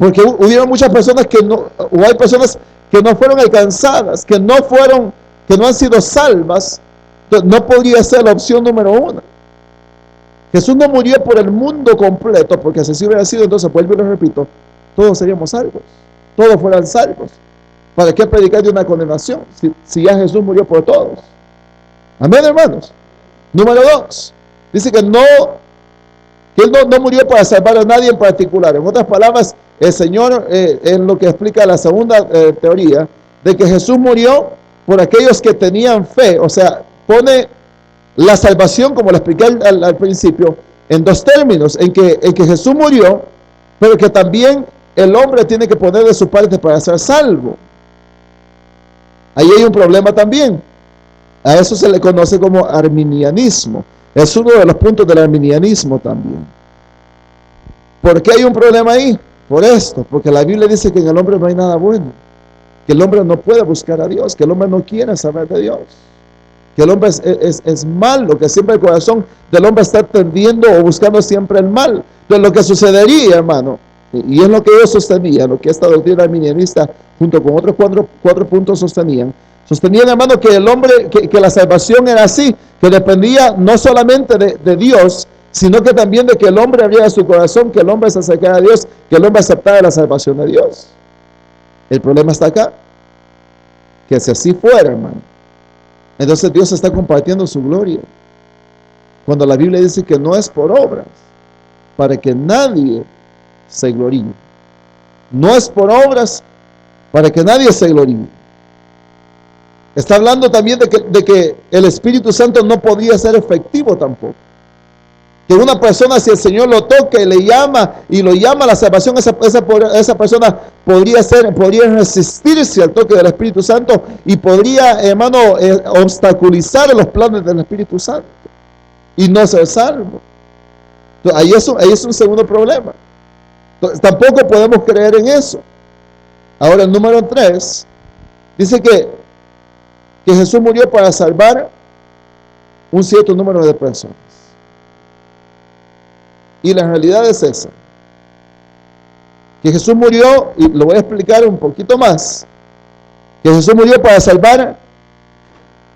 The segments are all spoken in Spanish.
Porque hubieron muchas personas o hay personas que no fueron alcanzadas, que no han sido salvas. Entonces, no podría ser la opción número uno. Jesús no murió por el mundo completo, porque si así hubiera sido, entonces, vuelvo y lo repito, todos seríamos salvos, todos fueran salvos. ¿Para qué predicar de una condenación si ya Jesús murió por todos? Amén, hermanos. Número 2, dice que Él no murió para salvar a nadie en particular. En otras palabras, el Señor, en lo que explica la segunda teoría, de que Jesús murió por aquellos que tenían fe. O sea, pone la salvación, como lo expliqué al principio, en dos términos, en que Jesús murió, pero que también el hombre tiene que poner de su parte para ser salvo. Ahí hay un problema también. A eso se le conoce como arminianismo. Es uno de los puntos del arminianismo también. ¿Por qué hay un problema ahí? Por esto, porque la Biblia dice que en el hombre no hay nada bueno, que el hombre no puede buscar a Dios, que el hombre no quiere saber de Dios, que el hombre es malo, que siempre el corazón del hombre está tendiendo o buscando siempre el mal. Entonces lo que sucedería, hermano, y es lo que ellos sostenían, lo que esta doctrina arminianista junto con otros cuatro puntos sostenían, hermano, que el hombre, que la salvación era así, que dependía no solamente de Dios, sino que también de que el hombre abriera su corazón, que el hombre se acercara a Dios, que el hombre aceptara la salvación de Dios. El problema está acá, que si así fuera, hermano, entonces Dios está compartiendo su gloria. Cuando la Biblia dice que no es por obras, para que nadie se gloríe. No es por obras, para que nadie se gloríe. Está hablando también de que el Espíritu Santo no podría ser efectivo tampoco. Que una persona, si el Señor lo toca y le llama y lo llama a la salvación, esa persona podría resistirse al toque del Espíritu Santo y podría, hermano, obstaculizar los planes del Espíritu Santo y no ser salvo. Entonces, ahí es un segundo problema. Entonces, tampoco podemos creer en eso. Ahora, el número 3 dice que Jesús murió para salvar un cierto número de personas. Y la realidad es esa. Que Jesús murió, y lo voy a explicar un poquito más, que Jesús murió para salvar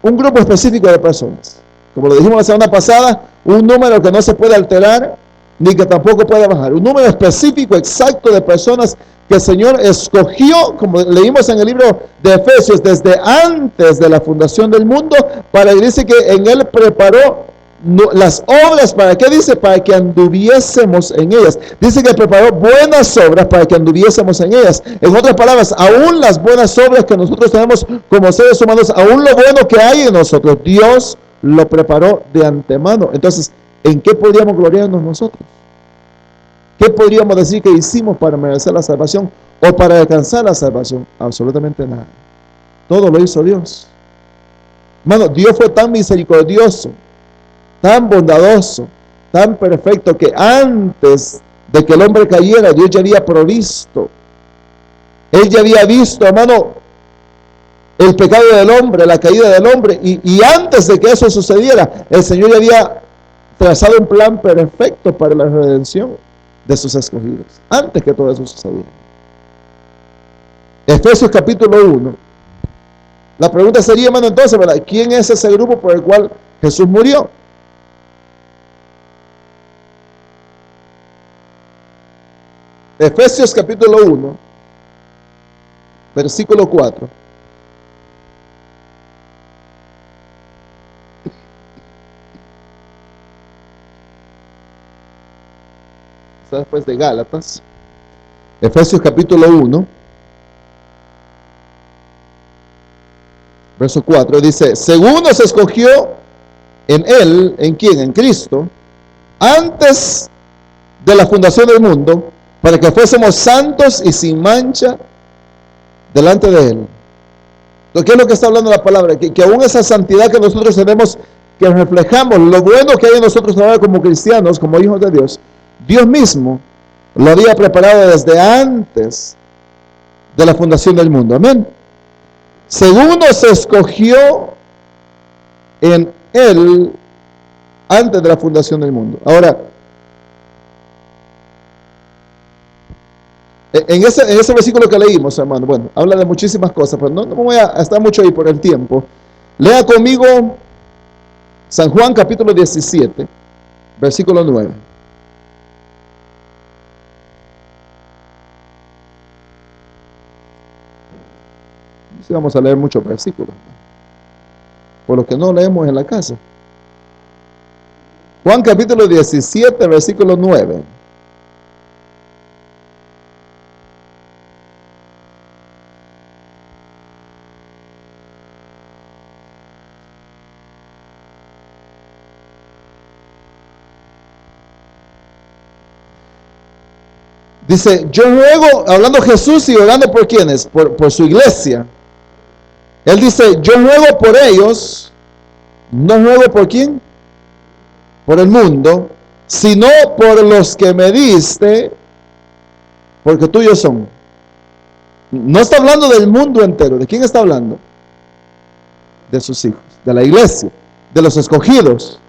un grupo específico de personas. Como lo dijimos la semana pasada, un número que no se puede alterar, ni que tampoco puede bajar. Un número específico, exacto de personas que el Señor escogió, como leímos en el libro de Efesios, desde antes de la fundación del mundo, dice que en Él preparó las obras. ¿Para qué dice? Para que anduviésemos en ellas. Dice que preparó buenas obras para que anduviésemos en ellas. En otras palabras, aún las buenas obras que nosotros tenemos como seres humanos, aún lo bueno que hay en nosotros, Dios lo preparó de antemano. Entonces, ¿en qué podríamos gloriarnos nosotros? ¿Qué podríamos decir que hicimos para merecer la salvación o para alcanzar la salvación? Absolutamente nada. Todo lo hizo Dios. Hermano, Dios fue tan misericordioso, tan bondadoso, tan perfecto, que antes de que el hombre cayera, Dios ya había provisto. Él ya había visto, hermano, el pecado del hombre, la caída del hombre, y antes de que eso sucediera, el Señor ya había trazado un plan perfecto para la redención de sus escogidos, antes que todo eso sucediera. Efesios capítulo 1. La pregunta sería, hermano, entonces, ¿verdad? ¿Quién es ese grupo por el cual Jesús murió? Efesios capítulo 1, versículo 4. Está después de Gálatas. Efesios capítulo 1, verso 4, dice: según nos escogió en Él, ¿en quién? En Cristo, antes de la fundación del mundo, para que fuésemos santos y sin mancha delante de Él. ¿Qué es lo que está hablando la palabra? Que aún esa santidad que nosotros tenemos, que reflejamos, lo bueno que hay en nosotros ahora como cristianos, como hijos de Dios, Dios mismo lo había preparado desde antes de la fundación del mundo. Amén. Según nos escogió en Él antes de la fundación del mundo. Ahora, En ese versículo que leímos, hermano, bueno, habla de muchísimas cosas, pero no me voy a estar mucho ahí por el tiempo. Lea conmigo San Juan capítulo 17, versículo 9. Sí, vamos a leer muchos versículos, por lo que no leemos en la casa. Juan capítulo 17, versículo 9. Dice, yo ruego, hablando Jesús y orando por quienes, por su iglesia. Él dice, yo ruego por ellos, no ruego por quién, por el mundo, sino por los que me diste, porque tuyos son. No está hablando del mundo entero. ¿De quién está hablando? De sus hijos, de la iglesia, de los escogidos,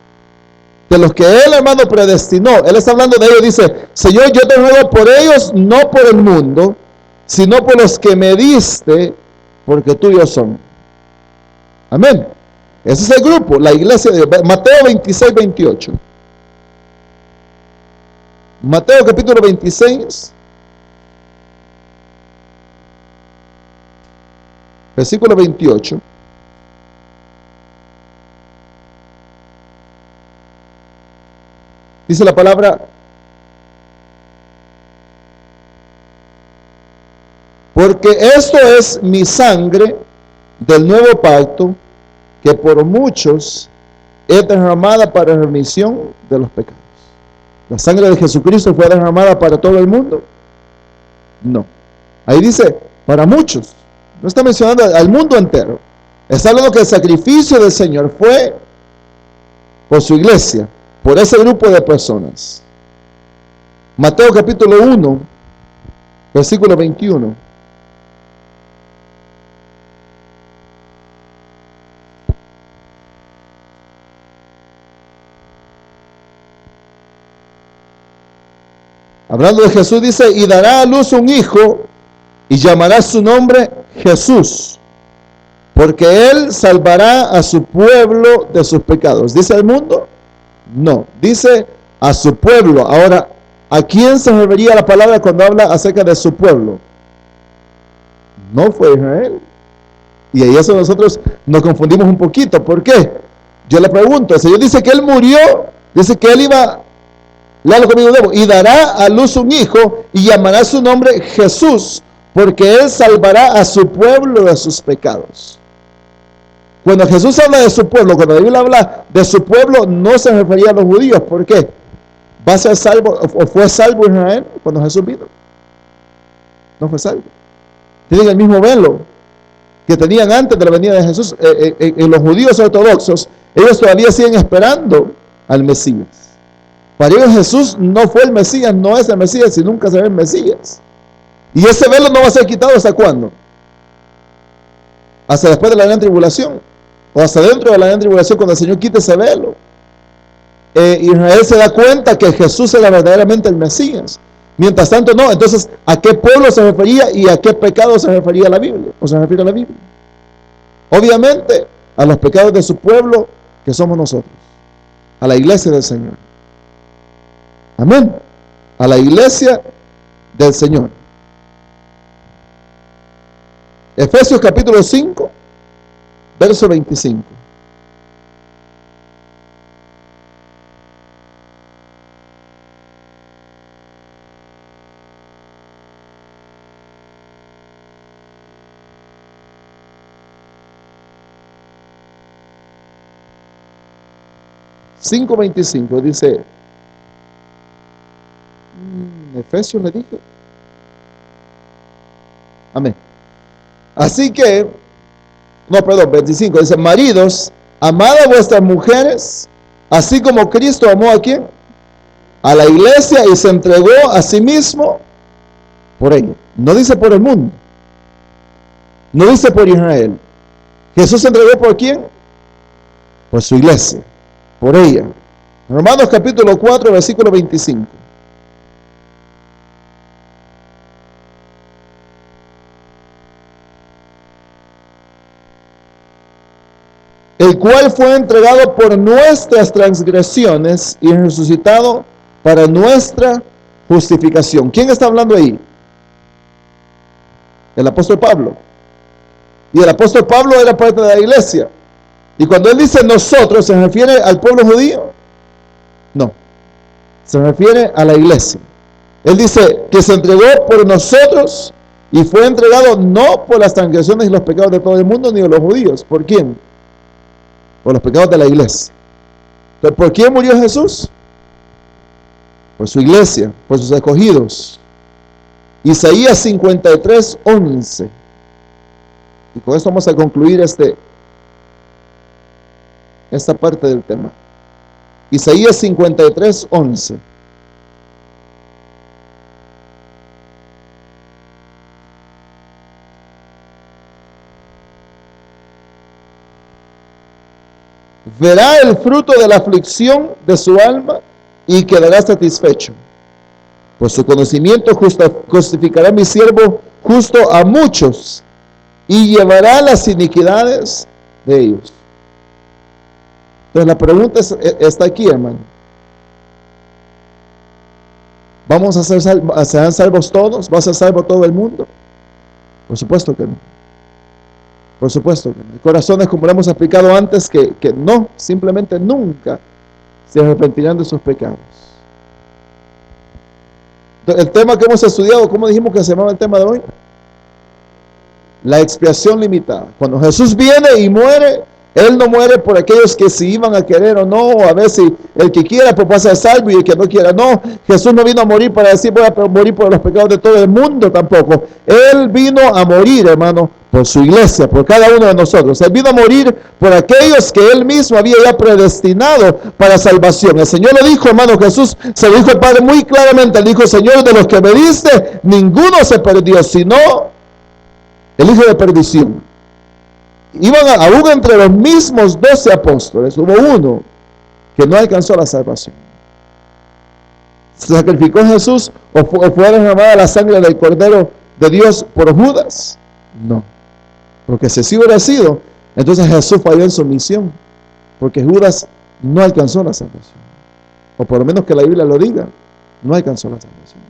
de los que él, hermano, predestinó. Él está hablando de ellos. Dice, Señor, yo te ruego por ellos, no por el mundo, sino por los que me diste, porque tuyos son. Amén. Ese es el grupo, la iglesia de Dios. Mateo 26, 28. Mateo capítulo 26, versículo 28. Dice la palabra, porque esto es mi sangre del nuevo pacto, que por muchos es derramada para remisión de los pecados. ¿La sangre de Jesucristo fue derramada para todo el mundo? No. Ahí dice, para muchos. No está mencionando al mundo entero. Está hablando que el sacrificio del Señor fue por su iglesia, por ese grupo de personas. Mateo capítulo 1, versículo 21. Hablando de Jesús, dice, y dará a luz un hijo, y llamará su nombre Jesús, porque él salvará a su pueblo de sus pecados. ¿Dice el mundo? No, dice a su pueblo. Ahora, ¿a quién se refería la palabra cuando habla acerca de su pueblo? No fue Israel. Y ahí eso nosotros nos confundimos un poquito. ¿Por qué? Yo le pregunto, el Señor dice que él murió, dice que él iba, léalo conmigo, y dará a luz un hijo, y llamará su nombre Jesús, porque él salvará a su pueblo de sus pecados. Cuando Jesús habla de su pueblo, cuando la Biblia habla de su pueblo, no se refería a los judíos. ¿Por qué? ¿Va a ser salvo o fue salvo Israel cuando Jesús vino? No fue salvo. Tienen el mismo velo que tenían antes de la venida de Jesús. En los judíos ortodoxos, ellos todavía siguen esperando al Mesías. Para ellos Jesús no fue el Mesías, no es el Mesías y nunca será el Mesías. Y ese velo no va a ser quitado ¿hasta cuándo? Hasta después de la gran tribulación, o hasta dentro de la gran tribulación, cuando el Señor quite ese velo. Israel se da cuenta que Jesús era verdaderamente el Mesías. Mientras tanto no. Entonces, ¿a qué pueblo se refería y a qué pecado se refería la Biblia? ¿O se refiere a la Biblia? Obviamente, a los pecados de su pueblo, que somos nosotros. A la iglesia del Señor. Amén. A la iglesia del Señor. Efesios capítulo 5, verso 25. (5:25) dice, Efesios le dije. Amén. Así que, no, perdón, 25, dice, maridos, amad a vuestras mujeres, así como Cristo amó ¿a quién? A la iglesia y se entregó a sí mismo por ella. No dice por el mundo. No dice por Israel. Jesús se entregó ¿por quién? Por su iglesia, por ella. Romanos capítulo 4, versículo 25. el cual fue entregado por nuestras transgresiones y resucitado para nuestra justificación. ¿Quién está hablando ahí? El apóstol Pablo. Y el apóstol Pablo era parte de la iglesia. Y cuando él dice nosotros, ¿se refiere al pueblo judío? No. Se refiere a la iglesia. Él dice que se entregó por nosotros y fue entregado no por las transgresiones y los pecados de todo el mundo, ni de los judíos. ¿Por quién? Por los pecados de la iglesia. Entonces, ¿por quién murió Jesús? Por su iglesia, por sus escogidos. Isaías 53:11. Y con esto vamos a concluir esta parte del tema. Isaías 53:11. Verá el fruto de la aflicción de su alma y quedará satisfecho. Por su conocimiento justificará mi siervo justo a muchos y llevará las iniquidades de ellos. Entonces la pregunta está aquí, hermano. ¿Vamos a ser salvos todos? ¿Va a ser salvo todo el mundo? Por supuesto que no. Por supuesto que no. Hay corazones, como lo hemos explicado antes, que no, simplemente nunca se arrepentirán de sus pecados. El tema que hemos estudiado, ¿cómo dijimos que se llamaba el tema de hoy? La expiación limitada. Cuando Jesús viene y muere, Él no muere por aquellos que si iban a querer o no, a ver si el que quiera pues va a ser salvo y el que no quiera no. Jesús no vino a morir para decir voy a morir por los pecados de todo el mundo tampoco. Él vino a morir, hermano, por su iglesia, por cada uno de nosotros. Él vino a morir por aquellos que Él mismo había ya predestinado para salvación. El Señor le dijo, hermano, Jesús se lo dijo al Padre muy claramente. Él dijo, Señor, de los que me diste, ninguno se perdió, sino el hijo de perdición. Aún entre los mismos 12 apóstoles, hubo uno que no alcanzó la salvación. ¿Se sacrificó Jesús o fue derramada la sangre del Cordero de Dios por Judas? No. Porque si así hubiera sido, entonces Jesús falló en su misión. Porque Judas no alcanzó la salvación. O por lo menos que la Biblia lo diga, no alcanzó la salvación.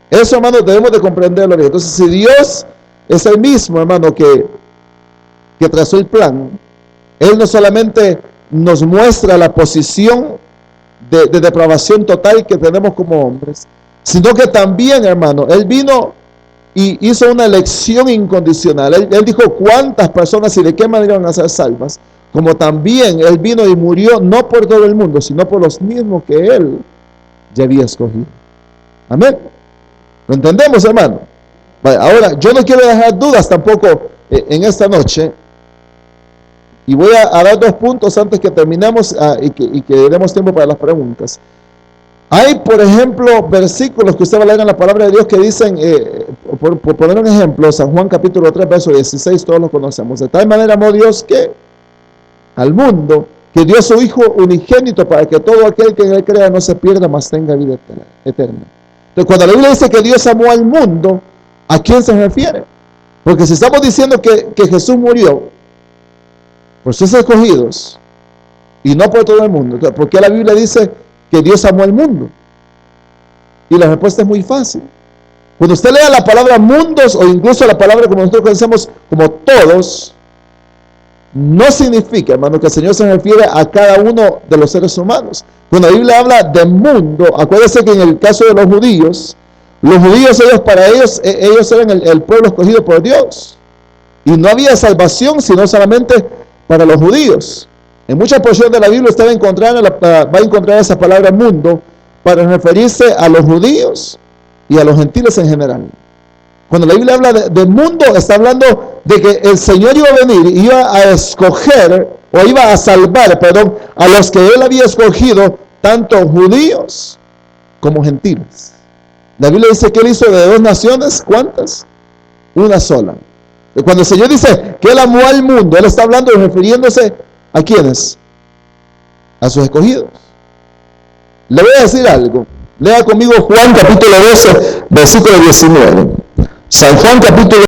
Eso, hermano, debemos de comprenderlo. Entonces, si Dios es el mismo, hermano, que trazó el plan, Él no solamente nos muestra la posición de depravación total que tenemos como hombres, sino que también, hermano, Él vino y hizo una elección incondicional. Él dijo cuántas personas y de qué manera van a ser salvas, como también Él vino y murió no por todo el mundo, sino por los mismos que Él ya había escogido. Amén. ¿Lo entendemos, hermano? Vale, ahora, yo no quiero dejar dudas tampoco en esta noche, y voy a dar 2 puntos antes que terminemos y que demos tiempo para las preguntas. Hay, por ejemplo, versículos que usted va a leer en la palabra de Dios que dicen, por poner un ejemplo, San Juan capítulo 3, verso 16, todos lo conocemos. De tal manera amó Dios que al mundo, que dio su Hijo unigénito para que todo aquel que en Él crea no se pierda, mas tenga vida eterna. Entonces, cuando la Biblia dice que Dios amó al mundo, ¿a quién se refiere? Porque si estamos diciendo que Jesús murió por sus escogidos y no por todo el mundo, entonces, ¿por qué la Biblia dice que Dios amó al mundo? Y la respuesta es muy fácil. Cuando usted lea la palabra mundos o incluso la palabra como nosotros conocemos como todos, no significa, hermano, que el Señor se refiere a cada uno de los seres humanos. Cuando la Biblia habla de mundo, acuérdense que en el caso de los judíos, para ellos eran el pueblo escogido por Dios. Y no había salvación sino solamente para los judíos. En muchas porciones de la Biblia usted va a encontrar esa palabra mundo para referirse a los judíos y a los gentiles en general. Cuando la Biblia habla de mundo, está hablando de que el Señor iba a venir, iba a escoger, o iba a salvar, a los que Él había escogido, tanto judíos como gentiles. La Biblia dice que Él hizo de 2 naciones, ¿cuántas? Una sola. Y cuando el Señor dice que Él amó al mundo, Él está hablando y refiriéndose ¿a quiénes? A sus escogidos. Le voy a decir algo. Lea conmigo Juan capítulo 12, versículo 19. San Juan capítulo